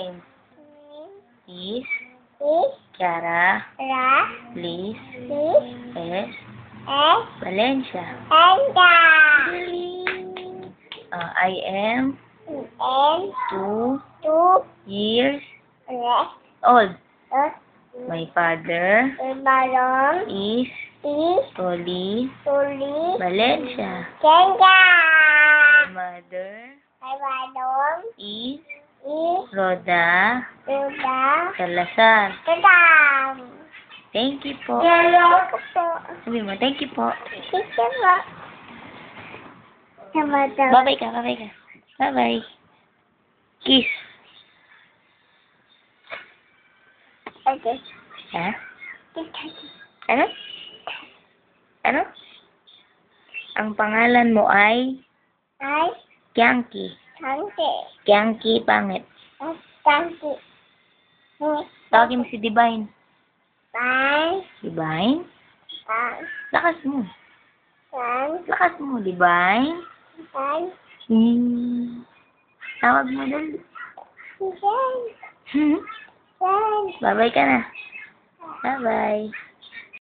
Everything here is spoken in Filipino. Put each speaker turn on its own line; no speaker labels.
name? Is
Is
Kiara,
Ra
Liz,
Is
S,
S
Valencia.
Enda
I am
N
2
2
years
S
old.
S
My father
Balong
is
Is
Toli
Tuli
Valencia.
Kenda
My mother
Ay Balong
is
Is
Roda
Ruda
Salazar.
Kadam
Thank you po.
Yalo ko po.
Sabi mo, thank you po.
Sige po. Sama.
Bye-bye ka, bye-bye ka. Bye-bye. Kiss.
Okay.
Ha? Ano? Ano? Ang pangalan mo ay
Ay,
Kiangki.
tante.
Kiangki pangit.
Tante.
Tawagin mo si Divine.
Bye.
Divine?
Bye.
Lakas mo.
Bye.
Lakas mo, Divine.
Bye.
Tawag mo dali.
Bye.
Hmm?
Bye.
Bye-bye ka na. Bye-bye.